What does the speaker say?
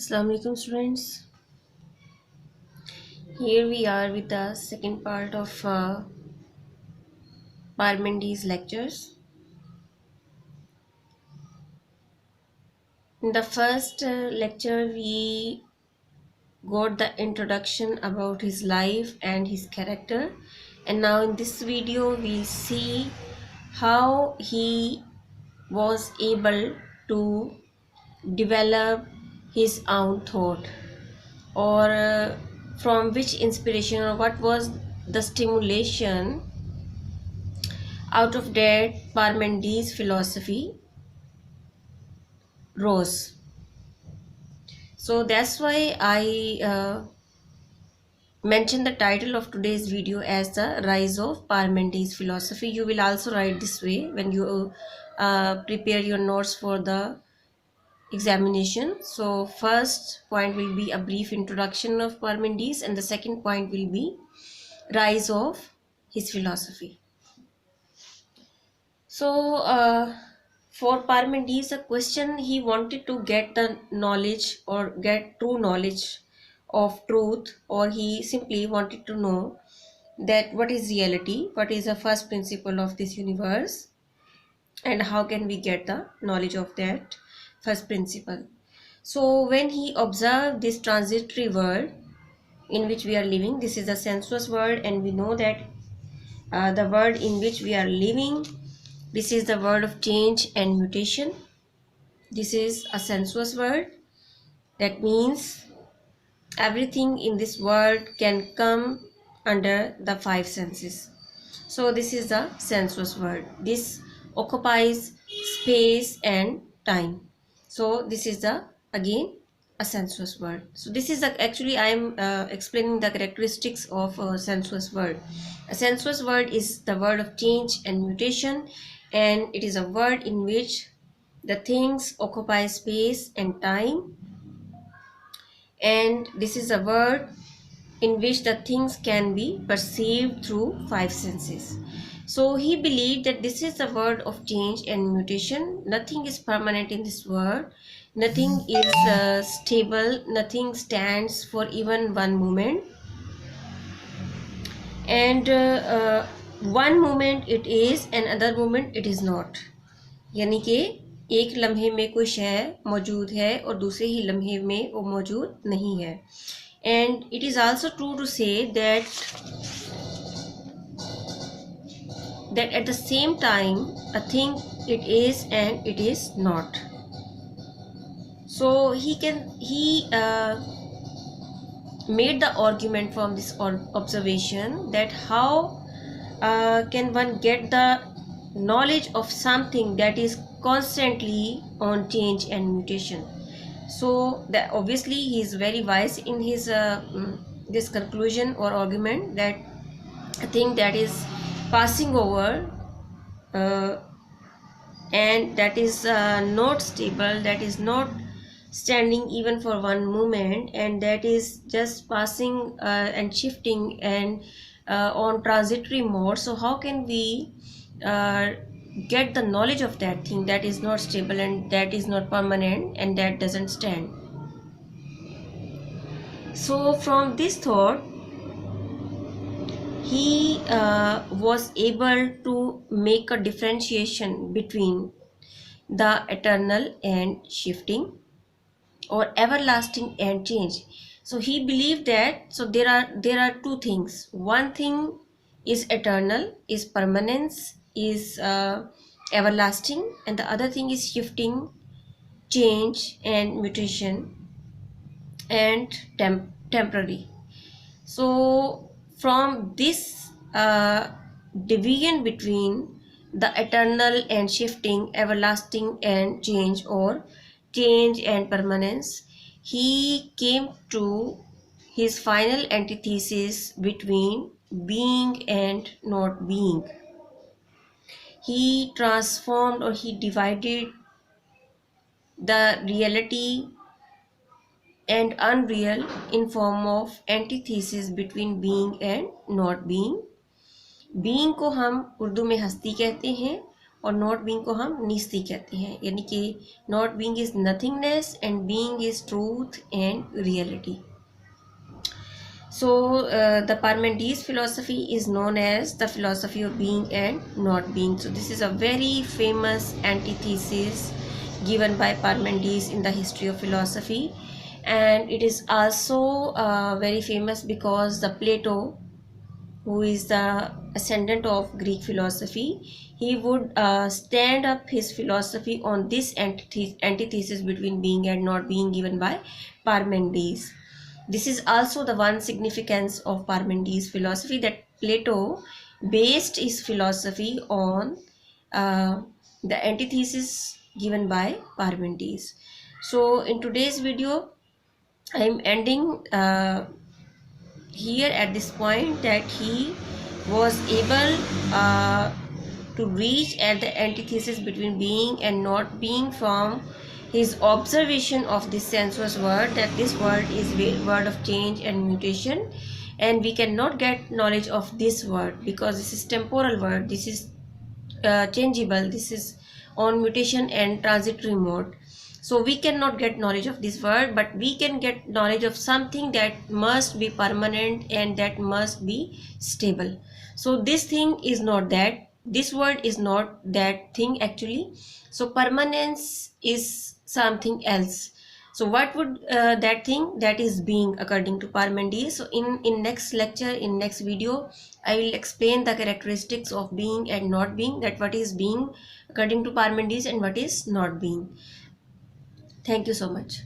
Assalamu alaikum students. Here we are with the second part of Parmenides lectures. In the first lecture we got the introduction about his life and his character, and now in this video we see how he was able to develop his own thought, or from which inspiration or what was the stimulation out of that Parmenides philosophy rose. So that's why I mentioned the title of today's video as the rise of Parmenides philosophy. You will also write this way when you prepare your notes for the examination. So first point will be a brief introduction of Parmenides, and the second point will be rise of his philosophy. So for Parmenides, a question he wanted to get the knowledge or get true knowledge of truth, or he simply wanted to know that what is reality, what is the first principle of this universe, and how can we get the knowledge of that first principle. So when he observed this transitory world in which we are living, this is a sensuous world, and we know that the world in which we are living, this is the world of change and mutation. This is a sensuous world. That means everything in this world can come under the five senses. So this is the sensuous world. This occupies space and time. So this is the again a sensuous world. So this is the actually I am explaining the characteristics of a sensuous world. A sensuous world is the world of change and mutation, and it is a world in which the things occupy space and time, and this is a world in which the things can be perceived through five senses. So he believed that this is the world of change and mutation. Nothing is permanent in this world. Nothing is stable. Nothing stands for even one moment. And one moment it is, and other moment it is not. यानी कि एक लम्हे में कोई शय मौजूद है और दूसरे ही लम्हे में वो मौजूद नहीं है. And it is also true to say that at the same time a thing it is and it is not. So he made the argument from this observation that how can one get the knowledge of something that is constantly on change and mutation. So that obviously he is very wise in his this conclusion or argument that a thing that is passing over uh, and that is not stable, that is not standing even for one moment, and that is just passing and shifting and on transitory mode. So how can we uh, get the knowledge of that thing that is not stable and that is not permanent and that doesn't stand? So from this thought he was able to make a differentiation between the eternal and shifting, or everlasting and change. So he believed that there are two things. One thing is eternal, is permanence, is everlasting, and the other thing is shifting, change and mutation and temporary. So from this division between the eternal and shifting, everlasting and change, or change and permanence, he came to his final antithesis between being and not being. He transformed, or he divided the reality and unreal in form of antithesis between being and not being. Being को हम उर्दू में हस्ती कहते हैं, और not being को हम नीस्ती कहते हैं, यानी कि not being is nothingness and being is truth and reality. So, the Parmenides philosophy is known as the philosophy of being and not being. So, this is a very famous antithesis given by Parmenides in the history of philosophy, and it is also very famous because the Plato, who is the ascendant of Greek philosophy, he would stand up his philosophy on this antithesis between being and not being given by Parmenides. This is also the one significance of Parmenides' philosophy, that Plato based his philosophy on the antithesis given by Parmenides. So, in today's video, I am ending here at this point, that he was able to reach at the antithesis between being and not being from his observation of this sensuous world, that this world is world of change and mutation, and we cannot get knowledge of this world because this is temporal world, this is changeable, this is on mutation and transitory mode. So we cannot get knowledge of this world, but we can get knowledge of something that must be permanent and that must be stable. So this thing is not that, this world is not that thing actually. So permanence is something else. So what would that thing? That is being, according to Parmenides. So in next lecture, in next video, I will explain the characteristics of being and not being, that what is being according to Parmenides and what is not being. Thank you so much.